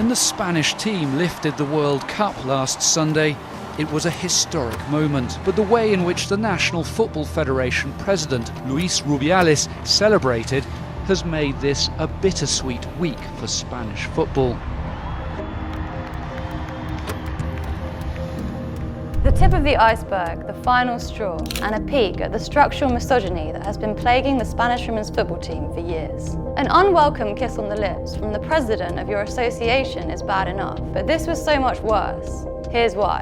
When the Spanish team lifted the World Cup last Sunday, it was a historic moment. But the way in which the National Football Federation president, Luis Rubiales, celebrated has made this a bittersweet week for Spanish football. The tip of the iceberg, the final straw, and a peek at the structural misogyny that has been plaguing the Spanish women's football team for years. An unwelcome kiss on the lips from the president of your association is bad enough, but this was so much worse. Here's why.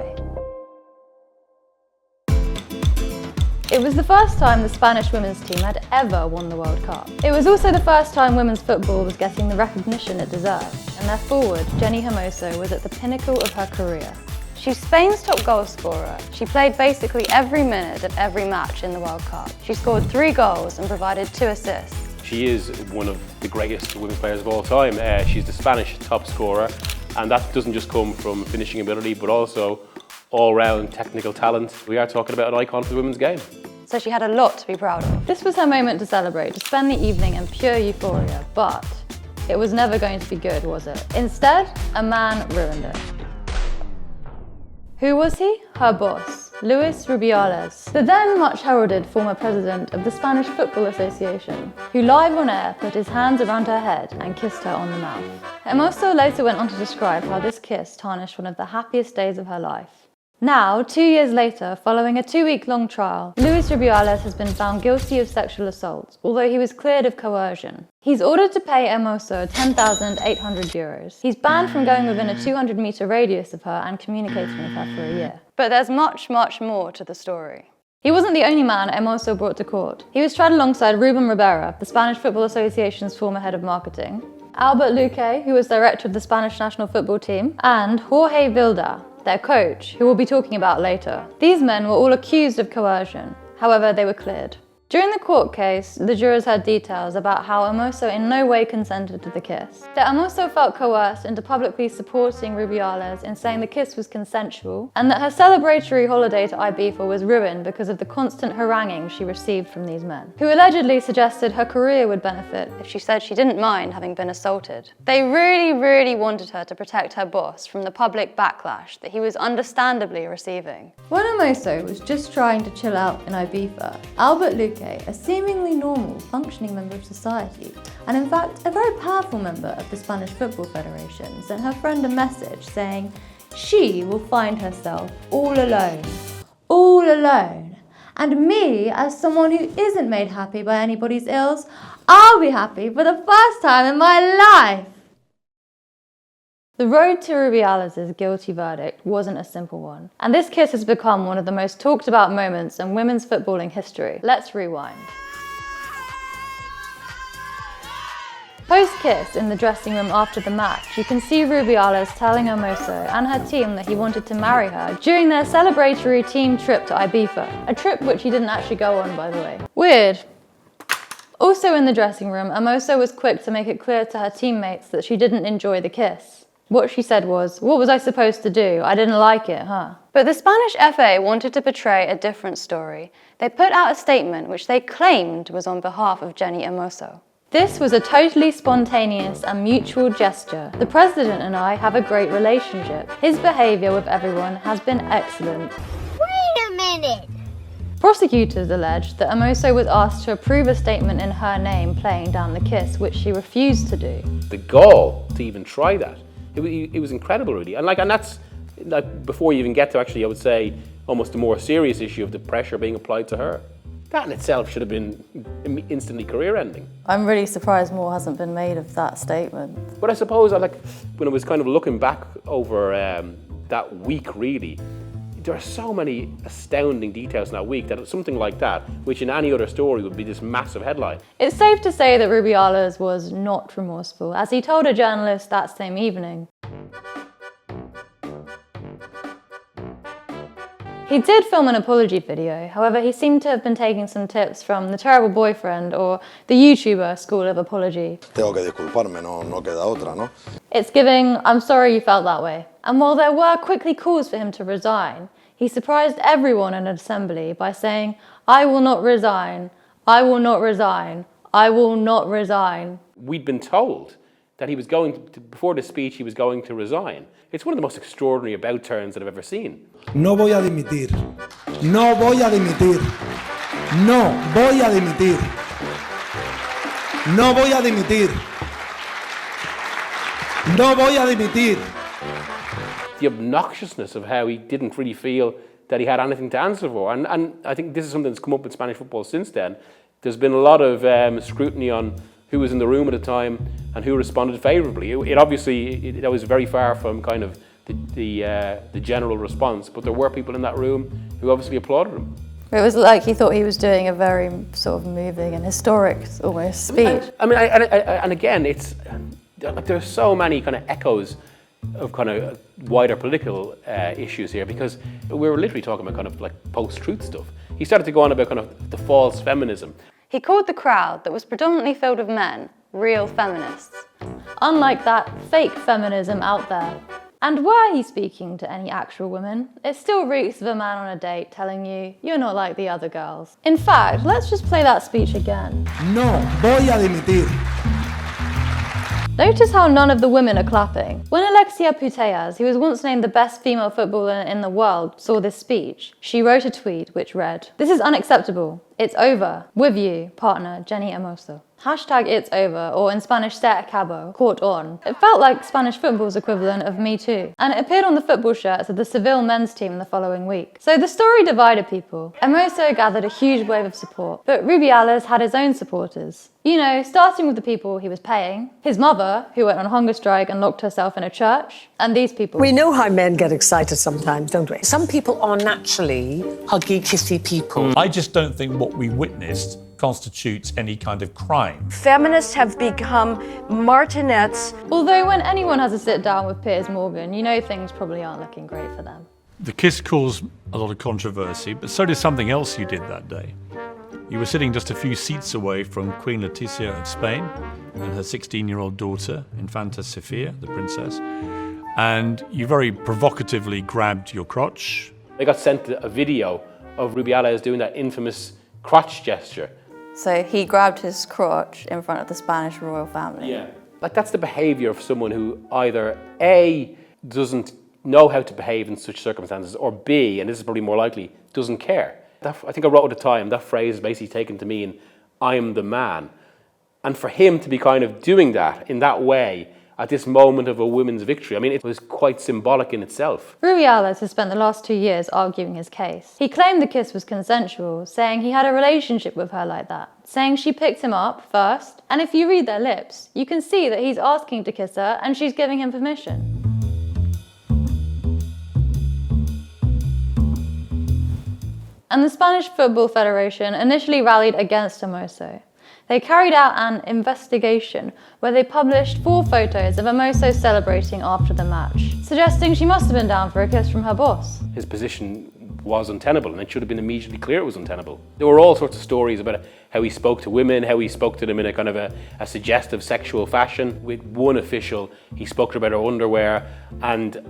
It was the first time the Spanish women's team had ever won the World Cup. It was also the first time women's football was getting the recognition it deserved, and their forward, Jenni Hermoso, was at the pinnacle of her career. She's Spain's top goal scorer. She played basically every minute of every match in the World Cup. She scored 3 goals and provided 2 assists. She is one of the greatest women's players of all time. She's the Spanish top scorer, and that doesn't just come from finishing ability, but also all-round technical talent. We are talking about an icon for the women's game. So she had a lot to be proud of. This was her moment to celebrate, to spend the evening in pure euphoria, but it was never going to be good, was it? Instead, a man ruined it. Who was he? Her boss, Luis Rubiales, the then much-heralded former president of the Spanish Football Association, who live on air put his hands around her head and kissed her on the mouth. Hermoso later went on to describe how this kiss tarnished one of the happiest days of her life. Now, 2 years later, following a 2-week-long trial, Luis Rubiales has been found guilty of sexual assault, although he was cleared of coercion. He's ordered to pay Hermoso €10,800. He's banned from going within a 200-metre radius of her and communicating with her for a year. But there's much, much more to the story. He wasn't the only man Hermoso brought to court. He was tried alongside Ruben Rivera, the Spanish Football Association's former head of marketing, Albert Luque, who was director of the Spanish national football team, and Jorge Vilda, their coach, who we'll be talking about later. These men were all accused of coercion. However, they were cleared. During the court case, the jurors heard details about how Hermoso in no way consented to the kiss. That Hermoso felt coerced into publicly supporting Rubiales in saying the kiss was consensual, and that her celebratory holiday to Ibiza was ruined because of the constant haranguing she received from these men, who allegedly suggested her career would benefit if she said she didn't mind having been assaulted. They really wanted her to protect her boss from the public backlash that he was understandably receiving. When Hermoso was just trying to chill out in Ibiza, Albert Luque, a seemingly normal, functioning member of society, and in fact a very powerful member of the Spanish Football Federation, sent her friend a message saying she will find herself all alone, and me, as someone who isn't made happy by anybody's ills, I'll be happy for the first time in my life. The road to Rubiales' guilty verdict wasn't a simple one, and this kiss has become one of the most talked about moments in women's footballing history. Let's rewind. Post-kiss in the dressing room after the match, you can see Rubiales telling Hermoso and her team that he wanted to marry her during their celebratory team trip to Ibiza, a trip which he didn't actually go on, by the way. Weird. Also in the dressing room, Hermoso was quick to make it clear to her teammates that she didn't enjoy the kiss. What she said was, "What was I supposed to do? I didn't like it, huh?" But the Spanish FA wanted to portray a different story. They put out a statement which they claimed was on behalf of Jenni Hermoso. This was a totally spontaneous and mutual gesture. The president and I have a great relationship. His behaviour with everyone has been excellent. Wait a minute! Prosecutors alleged that Hermoso was asked to approve a statement in her name playing down the kiss, which she refused to do. The gall to even try that. It was incredible, really, and that's before you even get to actually, I would say, almost a more serious issue of the pressure being applied to her. That in itself should have been instantly career-ending. I'm really surprised more hasn't been made of that statement. But I suppose, when I was kind of looking back over that week, really, there are so many astounding details in that week that something like that, which in any other story would be this massive headline. It's safe to say that Rubiales was not remorseful, as he told a journalist that same evening. He did film an apology video, however he seemed to have been taking some tips from The Terrible Boyfriend or the YouTuber School of Apology. Tengo que disculparme, no queda otra, ¿no? It's giving, I'm sorry you felt that way. And while there were quickly calls for him to resign, he surprised everyone in an assembly by saying, "I will not resign, I will not resign, I will not resign." We'd been told that he was going to, before the speech, he was going to resign. It's one of the most extraordinary about turns that I've ever seen. No voy a dimitir. No voy a dimitir. No voy a dimitir. No voy a dimitir. No voy a dimitir. The obnoxiousness of how he didn't really feel that he had anything to answer for. And I think this is something that's come up in Spanish football since then. There's been a lot of scrutiny on who was in the room at the time and who responded favourably. It obviously, that was very far from kind of the general response, but there were people in that room who obviously applauded him. It was like he thought he was doing a very sort of moving and historic almost speech. And again, it's there's so many kind of echoes of kind of wider political issues here, because we were literally talking about kind of like post-truth stuff. He started to go on about kind of the false feminism. He called the crowd that was predominantly filled with men real feminists, unlike that fake feminism out there. And were he speaking to any actual women, it still reeks of a man on a date telling you you're not like the other girls. In fact, let's just play that speech again. No voy a dimitir. Notice how none of the women are clapping. When Alexia Putellas, who was once named the best female footballer in the world, saw this speech, she wrote a tweet which read, "This is unacceptable. It's over. With you, partner Jenni Hermoso." Hashtag it's over, or in Spanish, se acabó, caught on. It felt like Spanish football's equivalent of Me Too, and it appeared on the football shirts of the Seville men's team the following week. So the story divided people. Hermoso gathered a huge wave of support, but Rubiales had his own supporters. You know, starting with the people he was paying, his mother, who went on hunger strike and locked herself in a church, and these people. We know how men get excited sometimes, don't we? Some people are naturally huggy, kissy people. I just don't think what we witnessed constitutes any kind of crime. Feminists have become martinets. Although when anyone has a sit down with Piers Morgan, you know things probably aren't looking great for them. The kiss caused a lot of controversy, but so did something else you did that day. You were sitting just a few seats away from Queen Letizia of Spain and her 16-year-old daughter, Infanta Sofia, the princess, and you very provocatively grabbed your crotch. They got sent a video of Rubiales doing that infamous crotch gesture. So he grabbed his crotch in front of the Spanish royal family. Yeah. Like, that's the behaviour of someone who either A, doesn't know how to behave in such circumstances, or B, and this is probably more likely, doesn't care. I think I wrote at the time, that phrase is basically taken to mean, I'm the man. And for him to be kind of doing that in that way at this moment of a women's victory, I mean, it was quite symbolic in itself. Rubiales has spent the last 2 years arguing his case. He claimed the kiss was consensual, saying he had a relationship with her like that, saying she picked him up first, and if you read their lips, you can see that he's asking to kiss her and she's giving him permission. And the Spanish Football Federation initially rallied against Hermoso. They carried out an investigation where they published 4 photos of Hermoso celebrating after the match, suggesting she must have been down for a kiss from her boss. His position was untenable, and it should have been immediately clear it was untenable. There were all sorts of stories about how he spoke to women, how he spoke to them in a kind of a suggestive sexual fashion. With one official, he spoke to her about her underwear and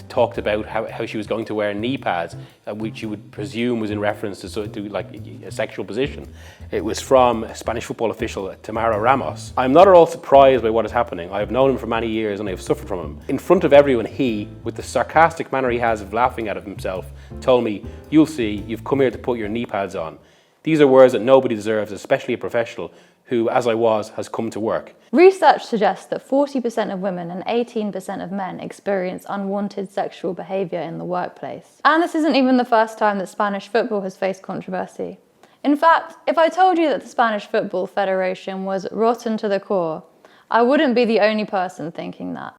talked about how she was going to wear knee pads, which you would presume was in reference to like a sexual position. It was from a Spanish football official, Tamara Ramos. I'm not at all surprised by what is happening. I have known him for many years and I have suffered from him. In front of everyone, he, with the sarcastic manner he has of laughing at himself, told me, "You'll see, you've come here to put your knee pads on." These are words that nobody deserves, especially a professional who, as I was, has come to work. Research suggests that 40% of women and 18% of men experience unwanted sexual behaviour in the workplace. And this isn't even the first time that Spanish football has faced controversy. In fact, if I told you that the Spanish Football Federation was rotten to the core, I wouldn't be the only person thinking that.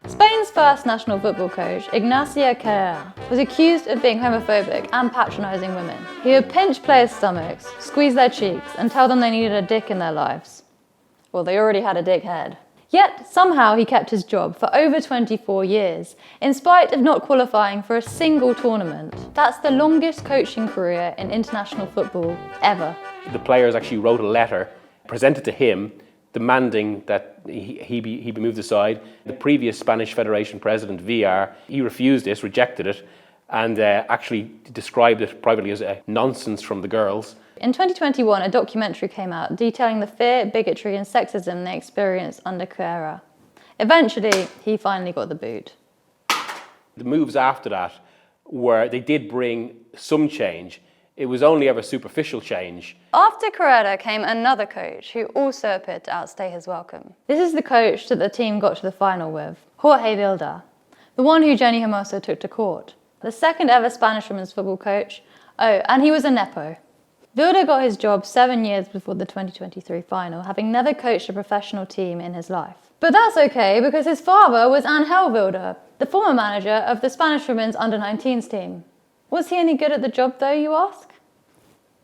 Spain's first national football coach, Ignacio Carrera, was accused of being homophobic and patronising women. He would pinch players' stomachs, squeeze their cheeks, and tell them they needed a dick in their lives. Well, they already had a dick head. Yet, somehow he kept his job for over 24 years, in spite of not qualifying for a single tournament. That's the longest coaching career in international football ever. The players actually wrote a letter presented to him demanding that he be moved aside. The previous Spanish Federation president, Villar, he refused this, rejected it, and actually described it privately as a nonsense from the girls. In 2021, a documentary came out detailing the fear, bigotry and sexism they experienced under Carrera. Eventually, he finally got the boot. The moves after that were, they did bring some change. It was only ever superficial change. After Carrera came another coach who also appeared to outstay his welcome. This is the coach that the team got to the final with, Jorge Vilda, the one who Jenni Hermoso took to court. The second ever Spanish women's football coach. Oh, and he was a Nepo. Vilda got his job 7 years before the 2023 final, having never coached a professional team in his life. But that's okay, because his father was Angel Vilda, the former manager of the Spanish women's under-19s team. Was he any good at the job though, you ask?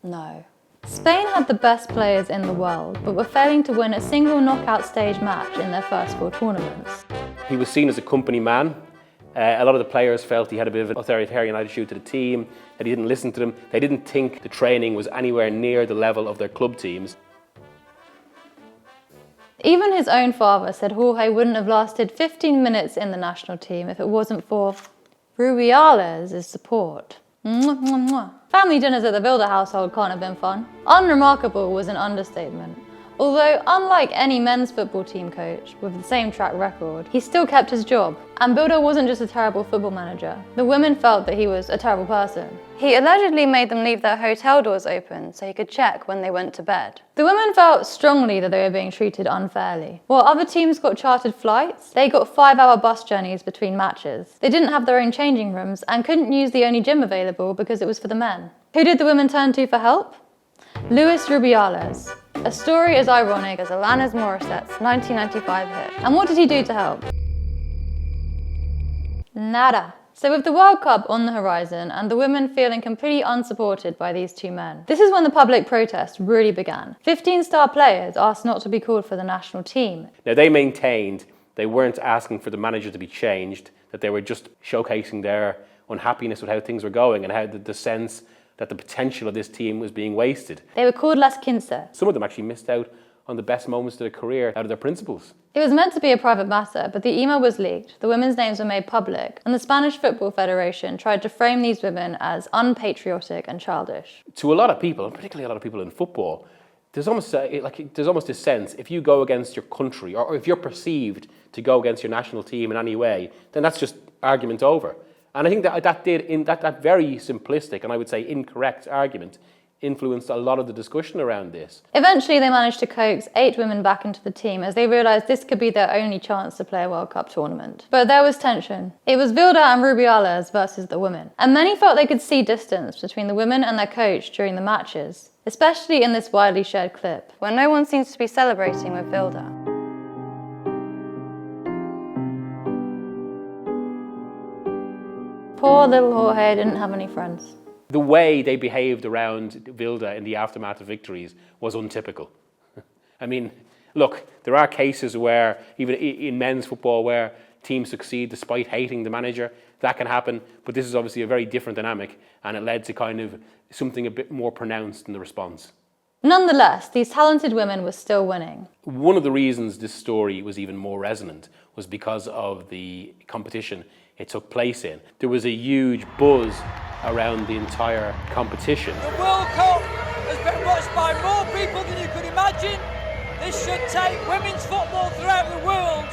No. Spain had the best players in the world, but were failing to win a single knockout stage match in their first 4 tournaments. He was seen as a company man. A lot of the players felt he had a bit of an authoritarian attitude to the team, that he didn't listen to them. They didn't think the training was anywhere near the level of their club teams. Even his own father said Jorge wouldn't have lasted 15 minutes in the national team if it wasn't for Rubiales' support. Mwah, mwah, mwah. Family dinners at the Vilda household can't have been fun. Unremarkable was an understatement. Although, unlike any men's football team coach with the same track record, he still kept his job. And Vilda wasn't just a terrible football manager. The women felt that he was a terrible person. He allegedly made them leave their hotel doors open so he could check when they went to bed. The women felt strongly that they were being treated unfairly. While other teams got chartered flights, they got 5-hour bus journeys between matches. They didn't have their own changing rooms and couldn't use the only gym available because it was for the men. Who did the women turn to for help? Luis Rubiales. A story as ironic as Alanis Morissette's 1995 hit. And what did he do to help? Nada. So with the World Cup on the horizon and the women feeling completely unsupported by these 2 men, this is when the public protest really began. 15 star players asked not to be called for the national team. Now, they maintained they weren't asking for the manager to be changed, that they were just showcasing their unhappiness with how things were going and how the sense that the potential of this team was being wasted. They were called Las Quince. Some of them actually missed out on the best moments of their career out of their principles. It was meant to be a private matter, but the email was leaked, the women's names were made public, and the Spanish Football Federation tried to frame these women as unpatriotic and childish. To a lot of people, and particularly a lot of people in football, there's almost this sense, if you go against your country, or if you're perceived to go against your national team in any way, then that's just argument over. And I think that very simplistic and I would say incorrect argument influenced a lot of the discussion around this. Eventually they managed to coax 8 women back into the team as they realised this could be their only chance to play a World Cup tournament. But there was tension. It was Vilda and Rubiales versus the women. And many felt they could see distance between the women and their coach during the matches, especially in this widely shared clip, where no one seems to be celebrating with Vilda. Poor little Jorge didn't have any friends. The way they behaved around Vilda in the aftermath of victories was untypical. I mean, look, there are cases where, even in men's football, where teams succeed despite hating the manager. That can happen, but this is obviously a very different dynamic, and it led to kind of something a bit more pronounced in the response. Nonetheless, these talented women were still winning. One of the reasons this story was even more resonant was because of the competition it took place in. There was a huge buzz around the entire competition. The World Cup has been watched by more people than you could imagine. This should take women's football throughout the world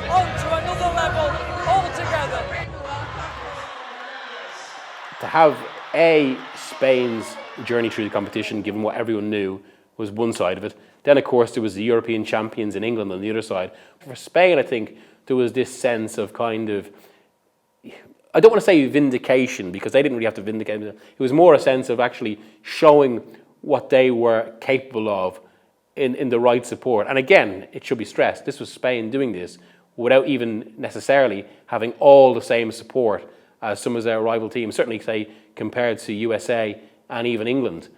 onto another level altogether. To have Spain's journey through the competition, given what everyone knew, was one side of it. Then, of course, there was the European champions in England on the other side. For Spain, I think there was this sense of kind of, I don't want to say vindication, because they didn't really have to vindicate themselves. It was more a sense of actually showing what they were capable of in the right support. And again, it should be stressed, this was Spain doing this without even necessarily having all the same support as some of their rival teams, certainly say compared to USA and even England.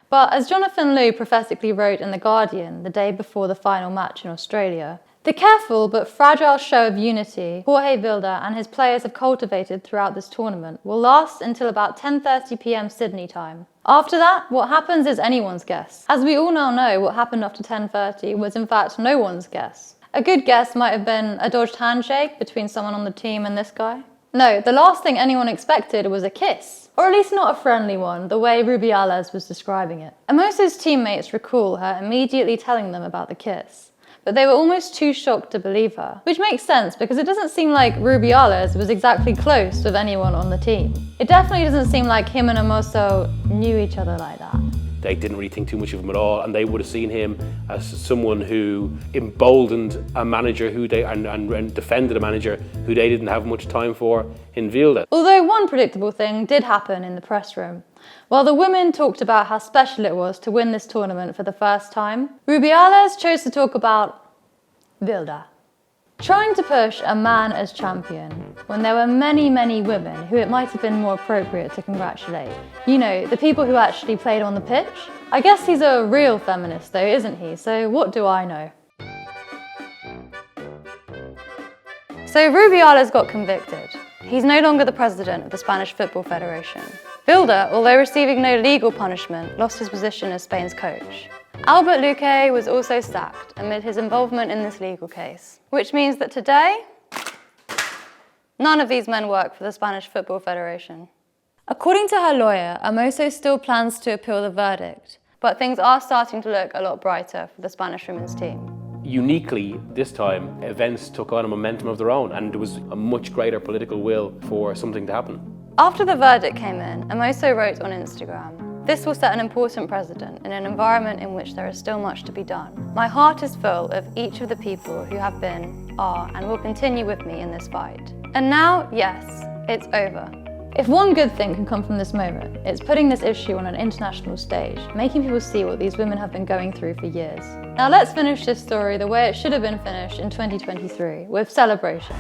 But as Jonathan Liew prophetically wrote in The Guardian the day before the final match in Australia, the careful but fragile show of unity Jorge Vilda and his players have cultivated throughout this tournament will last until about 10:30 p.m. Sydney time. After that, what happens is anyone's guess. As we all now know, what happened after 10:30 was in fact no one's guess. A good guess might have been a dodged handshake between someone on the team and this guy. No, the last thing anyone expected was a kiss. Or at least not a friendly one, the way Rubiales was describing it. Hermoso's teammates recall her immediately telling them about the kiss, but they were almost too shocked to believe her. Which makes sense because it doesn't seem like Rubiales was exactly close with anyone on the team. It definitely doesn't seem like him and Hermoso knew each other like that. They didn't really think too much of him at all, and they would have seen him as someone who emboldened a manager and defended a manager who they didn't have much time for in Wilde. Although one predictable thing did happen in the press room. While the women talked about how special it was to win this tournament for the first time, Rubiales chose to talk about Wilde. Trying to push a man as champion when there were many, many women who it might have been more appropriate to congratulate. You know, the people who actually played on the pitch. I guess he's a real feminist though, isn't he? So what do I know? So Rubiales got convicted. He's no longer the president of the Spanish Football Federation. Wilde, although receiving no legal punishment, lost his position as Spain's coach. Albert Luque was also sacked amid his involvement in this legal case, which means that today, none of these men work for the Spanish Football Federation. According to her lawyer, Hermoso still plans to appeal the verdict, but things are starting to look a lot brighter for the Spanish women's team. Uniquely, this time, events took on a momentum of their own, and there was a much greater political will for something to happen. After the verdict came in, Hermoso wrote on Instagram, "This will set an important precedent in an environment in which there is still much to be done. My heart is full of each of the people who have been, are, and will continue with me in this fight. And now, yes, it's over." If one good thing can come from this moment, it's putting this issue on an international stage, making people see what these women have been going through for years. Now let's finish this story the way it should have been finished in 2023, with celebration.